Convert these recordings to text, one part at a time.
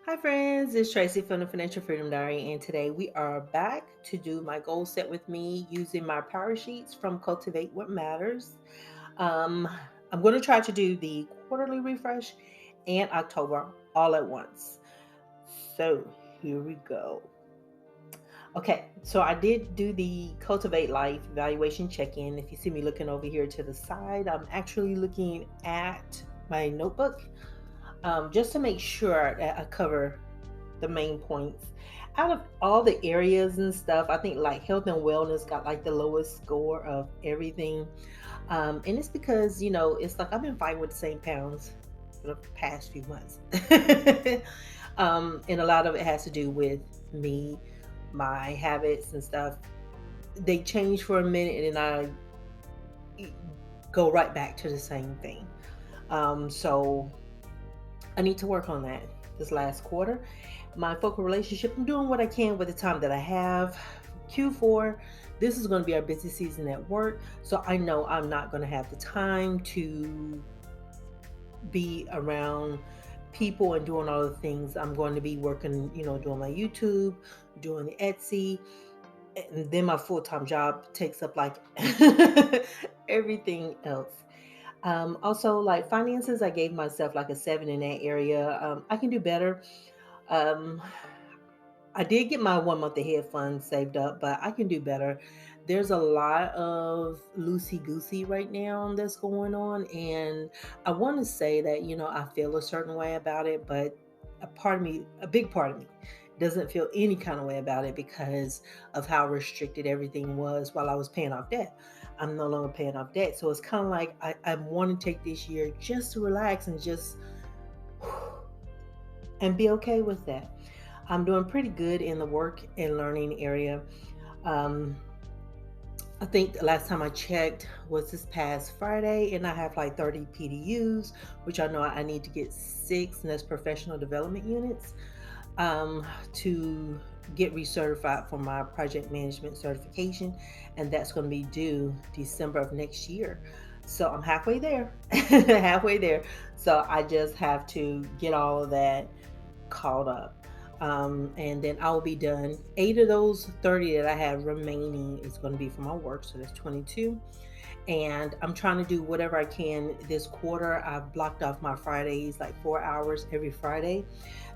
Hi, friends. It's Tracy from the Financial Freedom Diary, and today we are back to do my goal set with me using my power sheets from Cultivate What Matters. Um, I'm going to try to do the quarterly refresh and October all at once. So here we go. Okay, so I did do the Cultivate Life evaluation check in. If you see me looking over here to the side, I'm actually looking at my notebook just to make sure that I cover the main points. Out of all the areas and stuff, I think like health and wellness got like the lowest score of everything. And it's because, it's like I've been fighting with the same pounds for the past few months. And a lot of it has to do with me, my habits and stuff. They change for a minute and then I go right back to the same thing. So I need to work on that this last quarter. My focal relationship, I'm doing what I can with the time that I have. Q4, this is going to be our busy season at work. So I know I'm not going to have the time to be around people and doing all the things. I'm going to be working, doing my YouTube, doing the Etsy. And then my full time job takes up like everything else. Also, like finances, I gave myself like a 7 in that area. I can do better. Um, I did get my 1 month ahead fund saved up, but I can do better. There's a lot of loosey goosey right now that's going on. And I want to say that, I feel a certain way about it, but a big part of me, doesn't feel any kind of way about it because of how restricted everything was while I was paying off debt. I'm no longer paying off debt. So it's kind of like I want to take this year just to relax and just and be okay with that. I'm doing pretty good in the work and learning area. Um, I think the last time I checked was this past Friday, and I have like 30 PDUs, which I know I need to get six, and that's professional development units, to get recertified for my project management certification, and that's going to be due December of next year. So I'm halfway there, halfway there. So I just have to get all of that caught up. And then I'll be done. 8 of those 30 that I have remaining is going to be for my work. So that's 22. And I'm trying to do whatever I can this quarter. I've blocked off my Fridays, like 4 hours every Friday.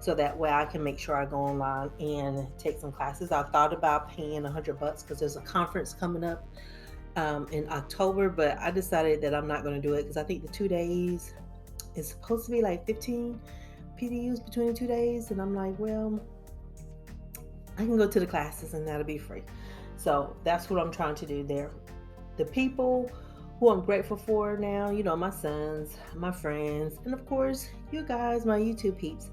So that way I can make sure I go online and take some classes. I thought about paying $100 because there's a conference coming up in October, but I decided that I'm not going to do it because I think the 2 days is supposed to be like 15 PDUs between the 2 days. And I'm like, well, I can go to the classes and that'll be free. So that's what I'm trying to do there. The people who I'm grateful for now, my sons, my friends, and of course, you guys, my YouTube peeps.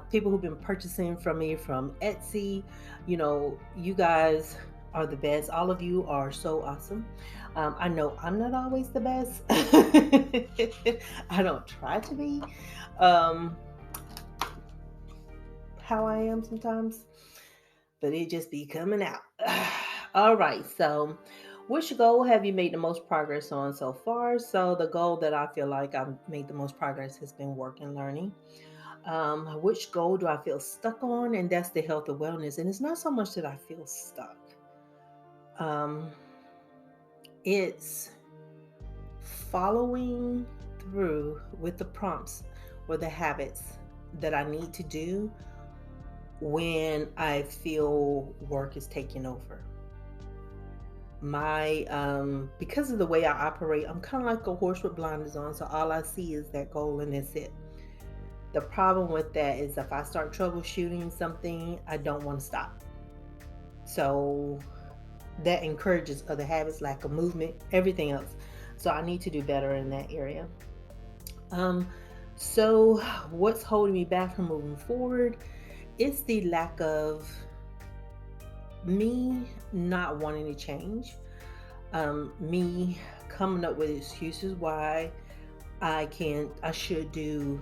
People who've been purchasing from me from Etsy, you guys are the best. All of you are so awesome. I know I'm not always the best. I don't try to be. Um, how I am sometimes, but it just be coming out. All right, so which goal have you made the most progress on so far? So the goal that I feel like I've made the most progress has been work and learning. Which goal do I feel stuck on? And that's the health and wellness. And it's not so much that I feel stuck. Um, it's following through with the prompts or the habits that I need to do when I feel work is taking over. My Because of the way I operate, I'm kind of like a horse with blinders on, so all I see is that goal and that's it. The problem with that is if I start troubleshooting something, I don't want to stop. So that encourages other habits, lack of movement, everything else. So I need to do better in that area. um so what's holding me back from moving forward? It's the lack of me not wanting to change, me coming up with excuses why I should do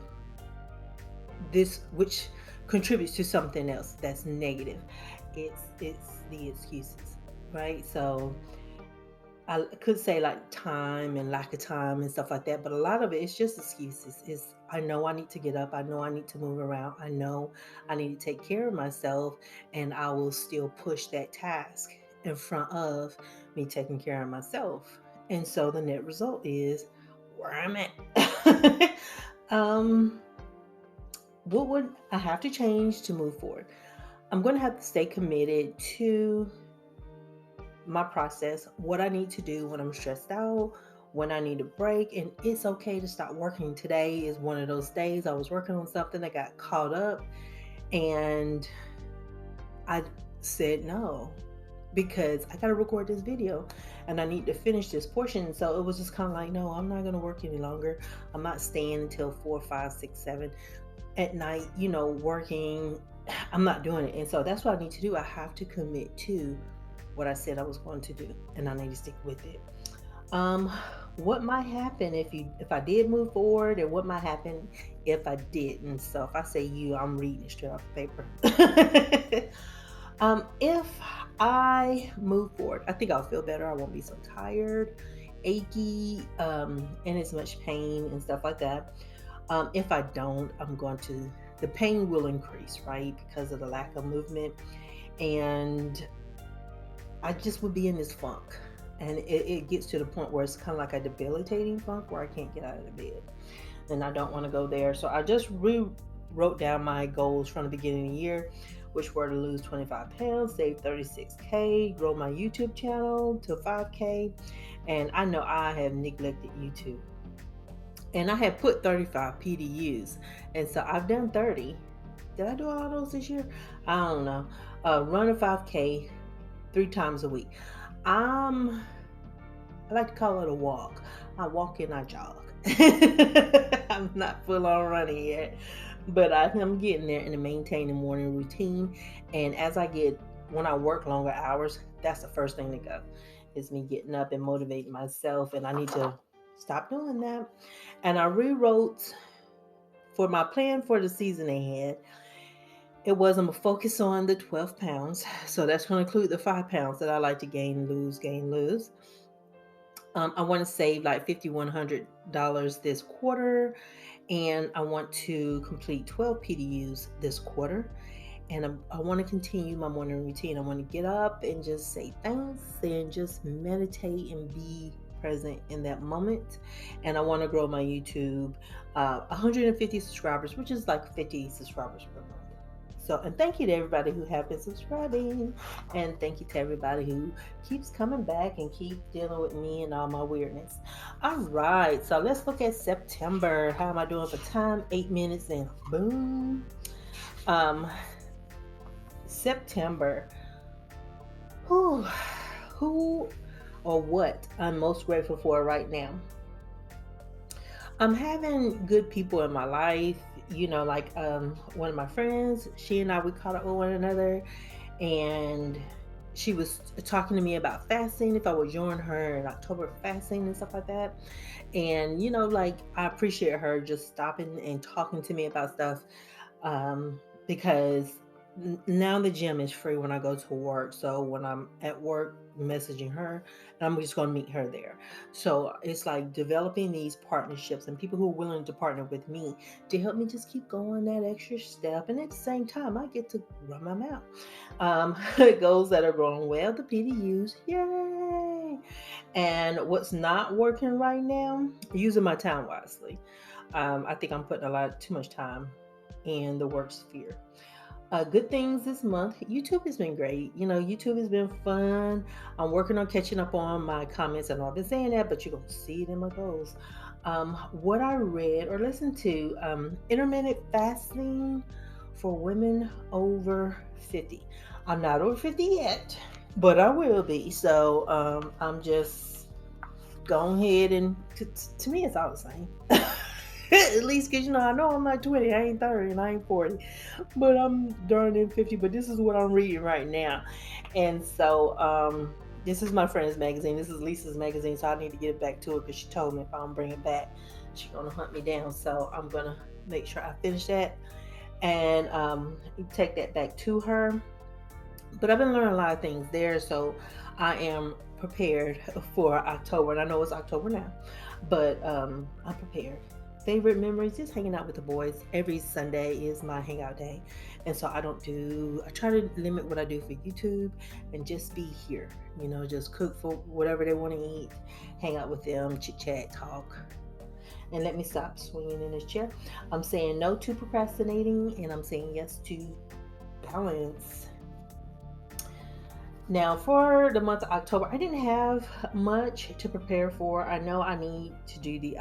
this, which contributes to something else that's negative. It's the excuses, right? So I could say like time and lack of time and stuff like that, but a lot of it is just excuses. It's I know I need to get up. I know I need to move around. I know I need to take care of myself, and I will still push that task in front of me taking care of myself. And so the net result is where I'm at. um, what would I have to change to move forward? I'm going to have to stay committed to my process, what I need to do when I'm stressed out, when I need a break, and it's okay to stop working. Today is one of those days I was working on something, I got caught up, and I said no because I got to record this video and I need to finish this portion. So it was just kind of like, no, I'm not going to work any longer. I'm not staying until 4, 5, 6, 7 at night, working. I'm not doing it. And so that's what I need to do. I have to commit to what I said I was going to do, and I need to stick with it. Um, what might happen if I did move forward, and what might happen if I didn't? So if I say you, I'm reading it straight off the paper. If I move forward, I think I'll feel better. I won't be so tired, achy, and as much pain and stuff like that. If I don't, the pain will increase, right? Because of the lack of movement. And I just would be in this funk. And it gets to the point where it's kind of like a debilitating funk where I can't get out of the bed. And I don't want to go there. So I just wrote down my goals from the beginning of the year, which were to lose 25 pounds, save 36K, grow my YouTube channel to 5K. And I know I have neglected YouTube. And I had put 35 PDUs. And so I've done 30. Did I do all those this year? I don't know. Run a 5K 3 times a week. I like to call it a walk. I walk and I jog. I'm not full on running yet, but I'm getting there and to maintain a morning routine. And when I work longer hours, that's the first thing to go. Is me getting up and motivating myself, and I need to stop doing that. And I rewrote for my plan for the season ahead. It was I'm gonna focus on the 12 pounds. So that's going to include the 5 pounds that I like to gain, lose. I want to save like $5,100 this quarter, and I want to complete 12 PDUs this quarter. And I want to continue my morning routine. I want to get up and just say thanks and just meditate and be present in that moment. And I want to grow my YouTube 150 subscribers, which is like 50 subscribers per month. So, and thank you to everybody who have been subscribing, and thank you to everybody who keeps coming back and keep dealing with me and all my weirdness. All right, so let's look at September. How am I doing for time? 8 minutes and boom. September. Who or what I'm most grateful for right now? I'm having good people in my life, like one of my friends, she and I, we caught up with one another, and she was talking to me about fasting, if I would join her in October fasting and stuff like that. And, like I appreciate her just stopping and talking to me about stuff, because now the gym is free when I go to work. So when I'm at work, messaging her, and I'm just going to meet her there. So it's like developing these partnerships and people who are willing to partner with me to help me just keep going that extra step. And at the same time, I get to run my mouth. Goals that are growing well, the PDUs, yay! And what's not working right now, using my time wisely. I think I'm putting too much time in the work sphere. Good things this month. YouTube has been great. YouTube has been fun. I'm working on catching up on my comments. I know I've been saying that, but you're going to see it in my goals. What I read or listened to, intermittent fasting for women over 50. I'm not over 50 yet, but I will be. So I'm just going ahead and to me, it's all the same. At least because I know I'm not 20, I ain't 30, and I ain't 40, but I'm darn near 50. But this is what I'm reading right now. And so this is my friend's magazine. This is Lisa's magazine, so I need to get back to it because she told me if I don't bring it back, she's gonna hunt me down. So I'm gonna make sure I finish that and take that back to her. But I've been learning a lot of things there, so I am prepared for October. And I know it's October now, but I'm prepared. favorite memories, just hanging out with the boys. Every Sunday is my hangout day. And so I try to limit what I do for YouTube and just be here, just cook for whatever they want to eat, hang out with them, chit chat, talk. And let me stop swinging in this chair. I'm saying no to procrastinating, and I'm saying yes to balance. Now, for the month of October, I didn't have much to prepare for. I know I need to do the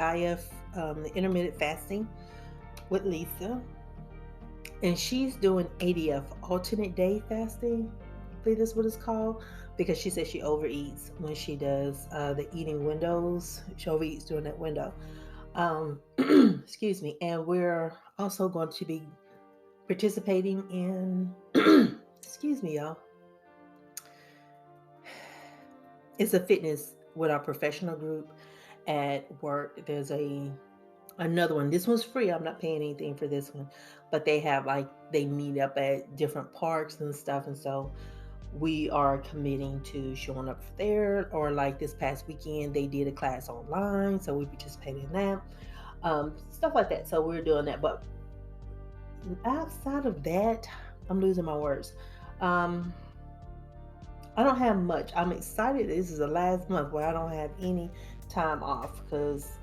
the intermittent fasting with Lisa, and she's doing ADF, alternate day fasting. I believe that's what it's called, because she says she overeats when she does the eating windows. She overeats during that window. Excuse me. And we're also going to be participating in, excuse me, y'all. It's a fitness with our professional group at work. There's another one. This one's free. I'm not paying anything for this one, but they meet up at different parks and stuff, and so we are committing to showing up there. Or like this past weekend, they did a class online, so we participated in that. Stuff like that. So we're doing that. But outside of that, I'm losing my words. I don't have much. I'm excited. This is the last month where I don't have any time off because,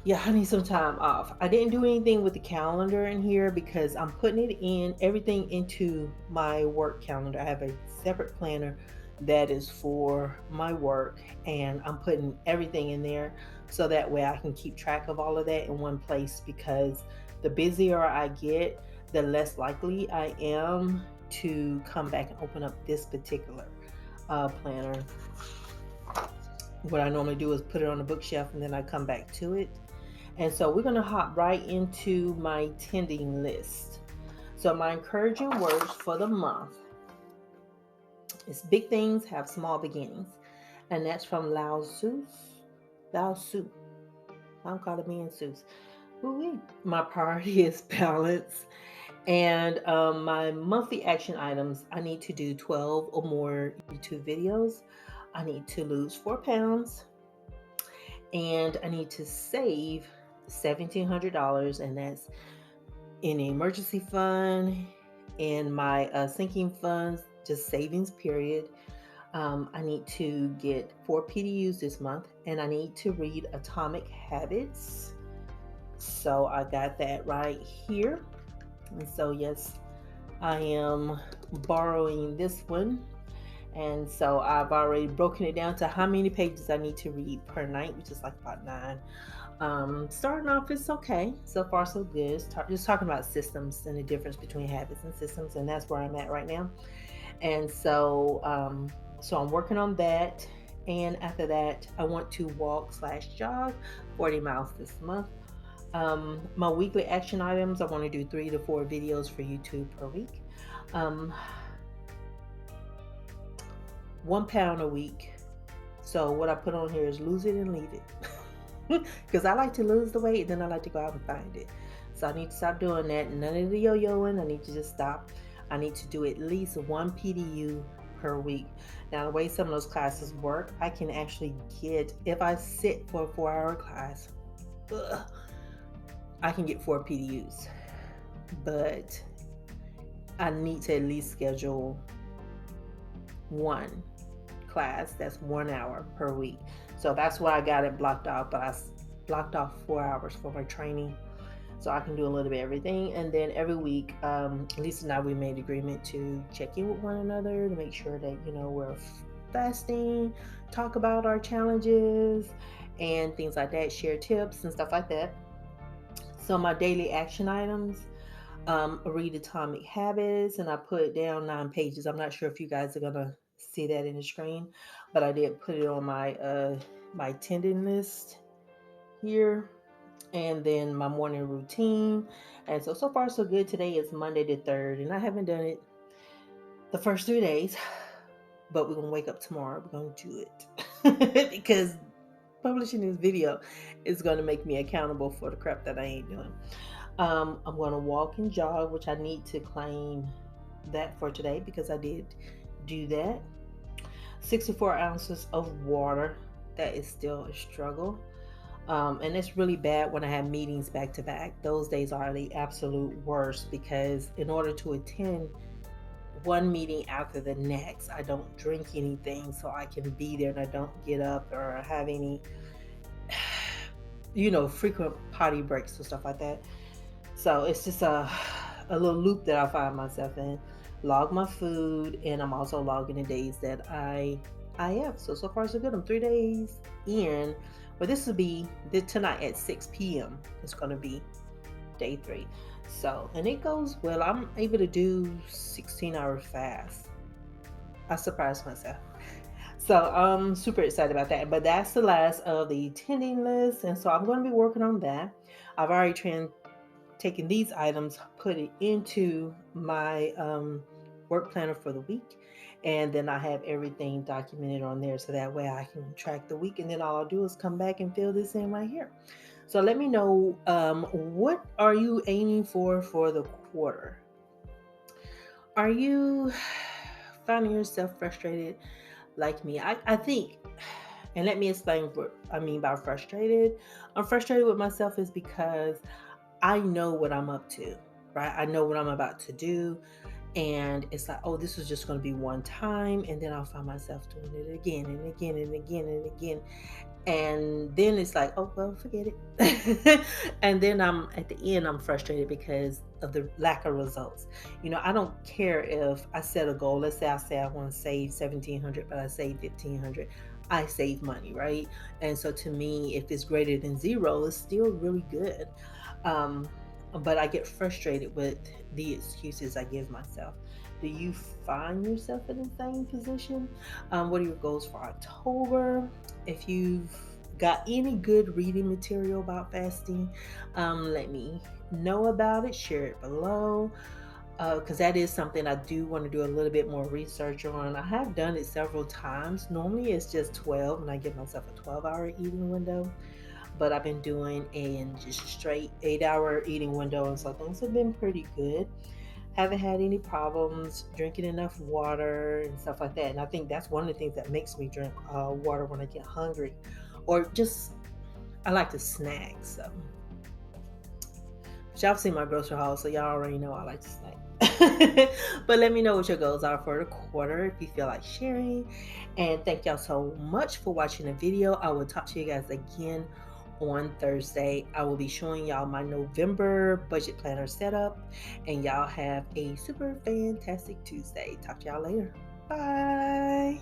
yeah, I need some time off. I didn't do anything with the calendar in here because I'm putting everything into my work calendar. I have a separate planner that is for my work, and I'm putting everything in there so that way I can keep track of all of that in one place, because the busier I get, the less likely I am to come back and open up this particular planner. What I normally do is put it on the bookshelf and then I come back to it. And so we're going to hop right into my tending list. So my encouraging words for the month is big things have small beginnings. And that's from Lao Tzu. Lao Tzu. I'm calling me in Seuss. My priority is balance. And my monthly action items, I need to do 12 or more YouTube videos. I need to lose 4 pounds. And I need to save $1,700. And that's in an emergency fund, in my sinking funds, just savings period. I need to get 4 PDUs this month. And I need to read Atomic Habits. So I got that right here. And so, yes, I am borrowing this one. And so I've already broken it down to how many pages I need to read per night, which is like about 9. Starting off, it's okay. So far, so good. Just talking about systems and the difference between habits and systems. And that's where I'm at right now. And so, I'm working on that. And after that, I want to walk/jog 40 miles this month. My weekly action items, I want to do 3 to 4 videos for YouTube per week. 1 pound a week. So what I put on here is lose it and leave it. Because I like to lose the weight, and then I like to go out and find it. So I need to stop doing that. None of the yo-yoing. I need to just stop. I need to do at least 1 PDU per week. Now, the way some of those classes work, I can actually get, if I sit for a 4-hour class, I can get 4 PDUs, but I need to at least schedule 1 class that's 1 hour per week. So that's why I got it blocked off, but I blocked off 4 hours for my training, so I can do a little bit of everything. And then every week, Lisa and I, we made agreement to check in with one another to make sure that, we're fasting, talk about our challenges and things like that, share tips and stuff like that. So my daily action items, read Atomic Habits, and I put down 9 pages. I'm not sure if you guys are gonna see that in the screen, but I did put it on my tendon list here. And then my morning routine. And so far so good. Today is Monday the 3rd, and I haven't done it the first 3 days, but we're gonna wake up tomorrow. We're gonna do it because publishing this video is going to make me accountable for the crap that I ain't doing. I'm going to walk and jog, which I need to claim that for today because I did do that. 64 ounces of water. That is still a struggle. And it's really bad when I have meetings back to back. Those days are the absolute worst because in order to attend one meeting after the next, I don't drink anything so I can be there and I don't get up or have any, frequent potty breaks or stuff like that. So it's just a little loop that I find myself in. Log my food, and I'm also logging the days that I have. So far so good. I'm 3 days in. But this will be tonight at 6 p.m. It's gonna be day 3. So and it goes well. I'm able to do 16-hour fast. I surprised myself. So I'm super excited about that. But that's the last of the attending list, and so I'm going to be working on that. I've already taken these items, put it into my work planner for the week, and then I have everything documented on there so that way I can track the week. And then all I'll do is come back and fill this in right here. So let me know, what are you aiming for the quarter? Are you finding yourself frustrated like me? I think, and let me explain what I mean by frustrated. I'm frustrated with myself is because I know what I'm up to, right? I know what I'm about to do. And it's like, oh, this was just going to be one time. And then I'll find myself doing it again and again and again and again. And then it's like, oh, well, forget it. And then at the end, I'm frustrated because of the lack of results. I don't care if I set a goal. Let's say I want to save 1,700, but I save 1,500. I save money, right? And so to me, if it's greater than zero, it's still really good. Um, but I get frustrated with the excuses I give myself. Do you find yourself in the same position? What are your goals for October? If you've got any good reading material about fasting, let me know about it. Share it below, because that is something I do want to do a little bit more research on. I have done it several times. Normally it's just 12, and I give myself a 12-hour eating window. But I've been doing a just straight 8-hour eating window, and so things have been pretty good. Haven't had any problems drinking enough water and stuff like that. And I think that's one of the things that makes me drink water when I get hungry, or just I like to snack. So y'all seen my grocery haul, so y'all already know I like to snack. But let me know what your goals are for the quarter if you feel like sharing. And thank y'all so much for watching the video. I will talk to you guys again on Thursday. I will be showing y'all my November budget planner setup. And y'all have a super fantastic Tuesday. Talk to y'all later. Bye.